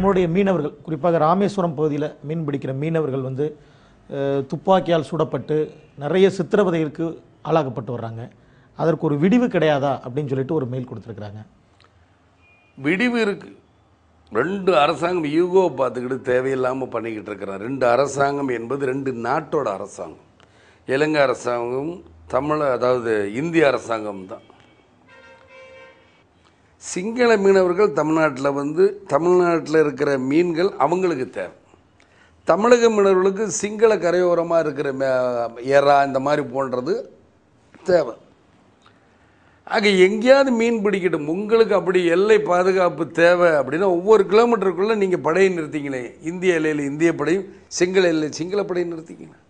நம்மளுடைய மீனவர்கள் குறிப்பாக ராமேஸ்வரம் பகுதியில் மீன் பிடிக்கிற மீனவர்கள் வந்து துப்பாக்கியால் சுடப்பட்டு நிறைய சித்திரவதைகளுக்கு ஆளாகப்பட்டு வர்றாங்க. அதற்கு ஒரு விடிவு கிடையாதா அப்படின்னு சொல்லிட்டு ஒரு மெயில் கொடுத்துருக்குறாங்க. விடிவு இருக்கு. ரெண்டு அரசாங்கம் யூகோ பார்த்துக்கிட்டு தேவையில்லாமல் பண்ணிக்கிட்டு இருக்கிறான். ரெண்டு அரசாங்கம் என்பது ரெண்டு நாட்டோட அரசாங்கம். இலங்கை அரசாங்கம் அதாவது இந்திய அரசாங்கம் தான். சிங்கள மீனவர்கள் தமிழ்நாட்டில் வந்து தமிழ்நாட்டில் இருக்கிற மீன்கள் அவங்களுக்கு தேவை. தமிழக மீனவர்களுக்கு சிங்கள கரையோரமாக இருக்கிற எறா இந்த மாதிரி போன்றது தேவை. ஆக எங்கேயாவது மீன் பிடிக்கட்டும். உங்களுக்கு அப்படி எல்லை பாதுகாப்பு தேவை அப்படின்னா ஒவ்வொரு கிலோமீட்டருக்குள்ளே நீங்கள் படையை நிறுத்திங்களே. இந்திய எல்லையில் இந்திய படையும் சிங்கள எல்லையில் சிங்கள படையை நிறுத்திங்களேன்.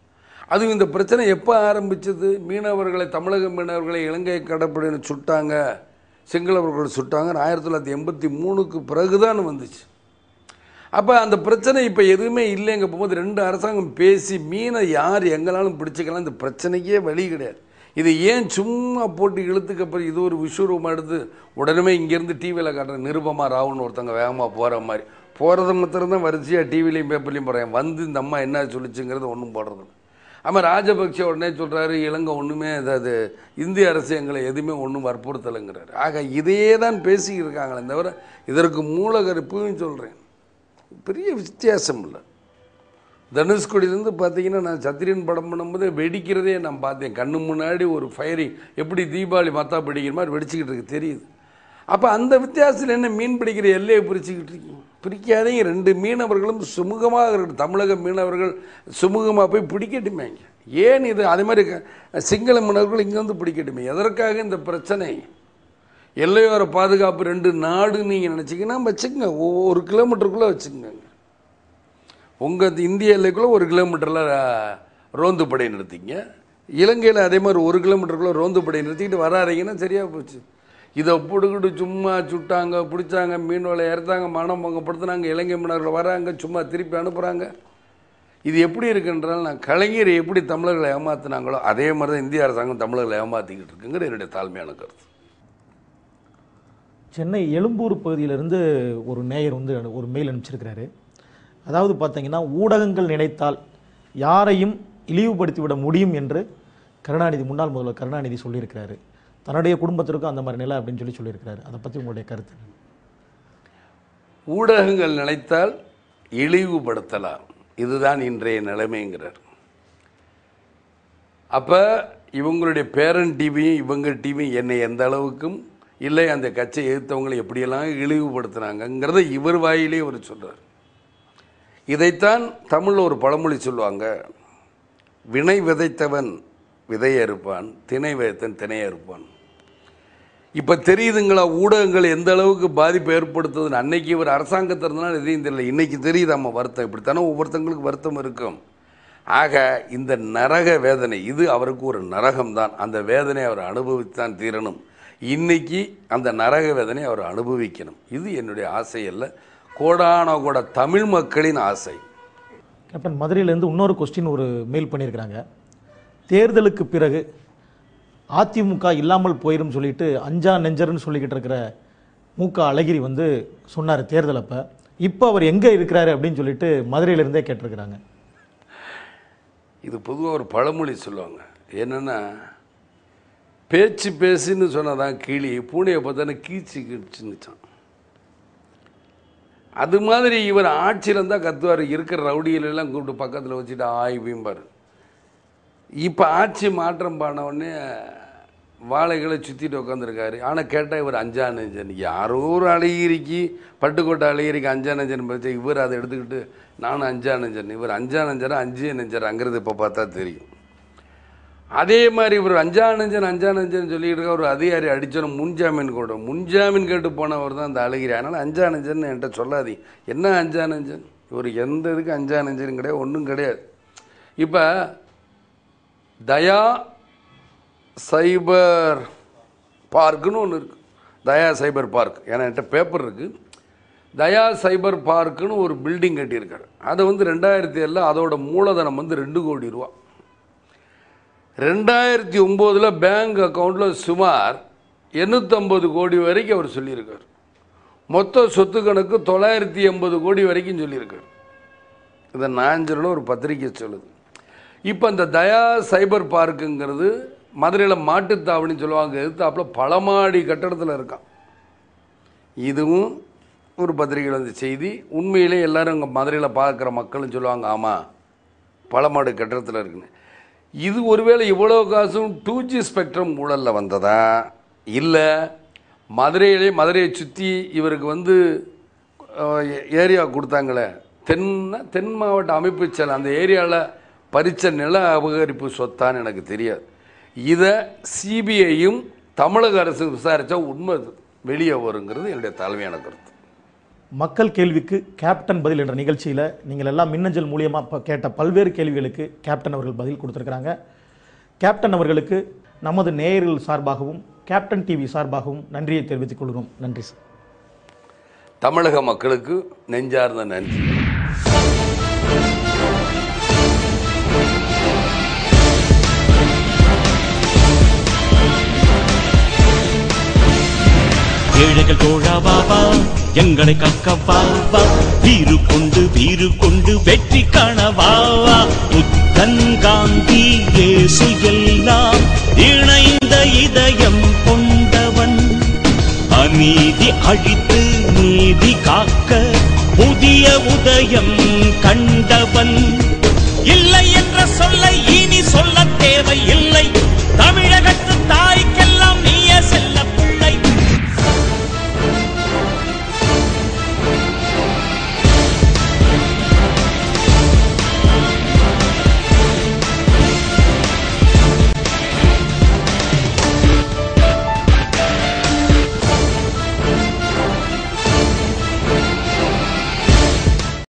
அதுவும் இந்த பிரச்சனை எப்போ ஆரம்பிச்சது? மீனவர்களை தமிழக மீனவர்களை இலங்கை கடற்படையினு சுட்டாங்க, சிங்களவர்கள் சுட்டாங்க 1983க்கு பிறகுதான் வந்துச்சு. அப்போ அந்த பிரச்சனை இப்போ எதுவுமே இல்லைங்க போகும்போது ரெண்டு அரசாங்கம் பேசி மீனை யார் எங்களாலும் பிடிச்சிக்கலாம். இந்த பிரச்சனைக்கே வழி கிடையாது. இது ஏன் சும்மா போட்டு இழுத்துக்கு அப்புறம் இது ஒரு விஸ்வரூபம் எடுத்து உடனே இங்கேருந்து டிவியில் காட்டுற நிருபமா ராவுன்னு ஒருத்தங்க வேகமாக போகிற மாதிரி போகிறத மாத்திரம்தான் வரிசையாக டிவிலையும் பேப்பர்லையும் போகிறேன். வந்து இந்த அம்மா என்ன சொல்லிச்சுங்கிறது ஒன்றும் போடுறது. ஆமாம், ராஜபக்சே உடனே சொல்கிறாரு இலங்கை ஒன்றுமே அதாவது இந்திய அரசு எங்களை எதுவுமே ஒன்றும் வற்புறுத்தலைங்கிறாரு. ஆக இதையே தான் பேசிக்கிட்டு இருக்காங்களே தவிர இதற்கு மூலகருப்புன்னு சொல்கிறேன். பெரிய வித்தியாசம் இல்லை. தனுஷ்கோடியிலேருந்து பார்த்தீங்கன்னா நான் சத்திரியன் படம் பண்ணும்போது வெடிக்கிறதே நான் பார்த்தேன். கண்ணு முன்னாடி ஒரு ஃபயரிங் எப்படி தீபாவளி மத்தா பிடிக்கிற மாதிரி வெடிச்சிக்கிட்டு இருக்கு தெரியுது. அப்போ அந்த வித்தியாசத்தில் என்ன மீன் பிடிக்கிற எல்லையை பிரிச்சுக்கிட்டு இருக்கீங்க? பிரிக்காதீங்க. ரெண்டு மீனவர்களும் சுமூகமாக இருக்கட்டும். தமிழக மீனவர்கள் சுமூகமாக போய் பிடிக்கட்டுமே. ஏன் இது அதே மாதிரி சிங்கள மீனவர்கள் இங்கே வந்து பிடிக்கட்டுமே? எதற்காக இந்த பிரச்சனை? எல்லையோர பாதுகாப்பு ரெண்டு நாடு நீங்கள் நினச்சிங்கன்னா வச்சுக்கோங்க. ஒவ்வொரு கிலோமீட்டருக்குள்ளே வச்சுக்கோங்க. உங்கள் இந்திய எல்லைக்குள்ளே 1 கிலோமீட்டரில் ரோந்து படை நிறுத்திங்க. இலங்கையில் அதே மாதிரி 1 கிலோமீட்டருக்குள்ளே ரோந்து படை நிறுத்திக்கிட்டு வராதிங்கன்னா சரியாக போச்சு. இதை போட்டுக்கிட்டு சும்மா சுட்டாங்க, பிடிச்சாங்க, மீன் வலை இறத்தாங்க, மனம் பங்கப்படுத்தினாங்க, இலங்கை மீனவர்கள் வராங்க, சும்மா திருப்பி அனுப்புகிறாங்க. இது எப்படி இருக்குன்றால் நான் கலைஞரை எப்படி தமிழர்களை ஏமாத்தினாங்களோ அதே மாதிரி தான் இந்திய அரசாங்கம் தமிழர்களை ஏமாற்றிக்கிட்டு இருக்குங்கிற என்னுடைய தாழ்மையான கருத்து. சென்னை எழும்பூர் பகுதியிலிருந்து ஒரு நேயர் வந்து ஒரு மெயில் அனுப்பிச்சிருக்கிறாரு. அதாவது பார்த்தீங்கன்னா ஊடகங்கள் நினைத்தால் யாரையும் இழிவுபடுத்திவிட முடியும் என்று கருணாநிதி முன்னாள் முதல்வர் கருணாநிதி சொல்லியிருக்கிறாரு. தன்னுடைய குடும்பத்திற்கும் அந்த மாதிரி நிலை அப்படின்னு சொல்லியிருக்கிறாரு. அதை பற்றி உங்களுடைய கருத்து? ஊடகங்கள் நினைத்தால் இழிவுபடுத்தலாம், இதுதான் இன்றைய நிலைமைங்கிறார். அப்போ இவங்களுடைய பேரன் டிவியும் இவங்க டிவியும் என்னை எந்த அளவுக்கும் இல்லை அந்த கட்சியை எதிர்த்தவங்களை எப்படியெல்லாம் இழிவுபடுத்தினாங்கிறத இவர் வாயிலே அவர் சொல்கிறார். இதைத்தான் தமிழில் ஒரு பழமொழி சொல்லுவாங்க, வினை விதைத்தவன் விதையை அறுப்பான், திணை விதைத்தன் திணையை அறுப்பான். இப்போ தெரியுதுங்களா ஊடகங்கள் எந்த அளவுக்கு பாதிப்பு ஏற்படுத்துதுன்னு? அன்னைக்கு இவர் அரசாங்கத்தில் இருந்தாலும் எதையும் தெரியல, இன்றைக்கி தெரியுதாம்மா வருத்தம். இப்படித்தானே ஒவ்வொருத்தங்களுக்கு வருத்தம் இருக்கும். ஆக இந்த நரக வேதனை இது அவருக்கு ஒரு நரகம்தான். அந்த வேதனை அவர் அனுபவித்தான் தீரணும். இன்னைக்கு அந்த நரக வேதனை அவர் அனுபவிக்கணும். இது என்னுடைய ஆசை அல்ல, கோடான கோட தமிழ் மக்களின் ஆசை. கேப்டன், மதுரையிலேருந்து இன்னொரு கொஸ்டின் ஒரு மெயில் பண்ணியிருக்கிறாங்க. தேர்தலுக்கு பிறகு அதிமுக இல்லாமல் போயிடும் சொல்லிட்டு அஞ்சா நெஞ்சர்னு சொல்லிக்கிட்டு இருக்கிற மு.க. அழகிரி வந்து சொன்னார் தேர்தல் அப்போ. இப்போ அவர் எங்கே இருக்கிறாரு அப்படின்னு சொல்லிட்டு மதுரையிலேருந்தே கேட்டிருக்கிறாங்க. இது பொதுவாக ஒரு பழமொழி சொல்லுவாங்க, என்னென்னா பேச்சு பேசுன்னு சொன்னதான் கிளி பூனையை பார்த்தானே கீச்சு கீச்சுன்னுச்சான். அது மாதிரி இவர் ஆட்சியில் இருந்தால் கத்துவார். இருக்கிற ரவுடிகளெல்லாம் கூப்பிட்டு பக்கத்தில் வச்சுட்டு ஆய்வும்பார். இப்போ ஆட்சி மாற்றம் பண்ணவுடனே வாழைகளை சுற்றிட்டு உட்காந்துருக்காரு. ஆனால் கேட்டால் இவர் அஞ்சா நெஞ்சன். யாரோ ஒரு அழகிரிக்கு பட்டுக்கோட்டை அழகிரிக்கு அஞ்சா நெஞ்சன் பற்றி இவர் அதை எடுத்துக்கிட்டு நானும் அஞ்சா நெஞ்சன், இவர் அஞ்சா நெஞ்சரா அஞ்சே நெஞ்சராங்கிறது இப்போ பார்த்தா தெரியும். அதே மாதிரி இவர் அஞ்சா நெஞ்சன் சொல்லிட்டு இருக்க ஒரு அதிகாரி அடித்தோம் முன்ஜாமீன் கேட்டு போனவர் தான் அந்த அழகிரி. அதனால் அஞ்சா நெஞ்சன் என்கிட்ட சொல்லாதீங்க. என்ன அஞ்சா நெஞ்சன்? இவர் எந்த இதுக்கு அஞ்சா நெஞ்சன் கிடையாது, ஒன்றும் கிடையாது. இப்போ தயா சைபர் பார்க்குன்னு ஒன்று இருக்குது, தயா சைபர் பார்க். ஏன்னா என்கிட்ட பேப்பர் இருக்குது. தயா சைபர் பார்க்குன்னு ஒரு பில்டிங் கட்டியிருக்காரு. அதை வந்து 2007 அதோட மூலதனம் வந்து 2 கோடி ரூபா. 2009 பேங்க் அக்கௌண்ட்டில் சுமார் 850 கோடி வரைக்கும் அவர் சொல்லியிருக்கார். மொத்த சொத்து கணக்கு 980 கோடி வரைக்கும் சொல்லியிருக்கு. இதை நான் சொல்ல ஒரு பத்திரிக்கை சொல்லுது. இப்போ இந்த தயா சைபர் பார்க்குங்கிறது மதுரையில் மாட்டுத்தாவணின்னு சொல்லுவாங்க, எதிர்த்தாப்புல பல மாடி கட்டடத்தில் இருக்கான். இதுவும் ஒரு பத்திரிகையில் வந்து செய்தி. உண்மையிலே எல்லோரும் அங்கே மதுரையில் பார்க்குற மக்களும் சொல்லுவாங்க, ஆமாம் பல மாடி கட்டடத்தில் இருக்குன்னு. இது ஒருவேளை இவ்வளோ காசும் 2G ஸ்பெக்ட்ரம் ஊழலில் வந்ததா, இல்லை மதுரையை சுற்றி இவருக்கு வந்து ஏரியா கொடுத்தாங்களே, தென் மாவட்ட அமைப்பு செயல், அந்த ஏரியாவில் பறித்த நில அபகரிப்பு சொத்தான்னு எனக்கு தெரியாது. இதை சிபிஐயும் தமிழக அரசு விசாரித்தா உண்மை வெளியே வருங்கிறது என்னுடைய தலைமையான கருத்து. மக்கள் கேள்விக்கு கேப்டன் பதில் என்ற நிகழ்ச்சியில் நீங்கள் எல்லாம் மின்னஞ்சல் மூலியமாக கேட்ட பல்வேறு கேள்விகளுக்கு கேப்டன் அவர்கள் பதில் கொடுத்துருக்குறாங்க. கேப்டன் அவர்களுக்கு நமது நேயர்கள் சார்பாகவும் கேப்டன் டிவி சார்பாகவும் நன்றியை தெரிவித்துக் கொள்கிறோம். நன்றி சார். தமிழக மக்களுக்கு நெஞ்சார்ந்த நன்றி. ஏழைகள் தோழா பாபா எங்களை கக்கவா, வீறு கொண்டு வெற்றி காணவா. புத்தன் காந்தி இயேசு எல்லாம் இணைந்த இதயம் கொண்டவன், அநீதி அழித்து நீதி காக்க புதிய உதயம் கண்டவன். இல்லை என்ற சொல்லை இனி சொல்ல தேவை இல்லை, தமிழர்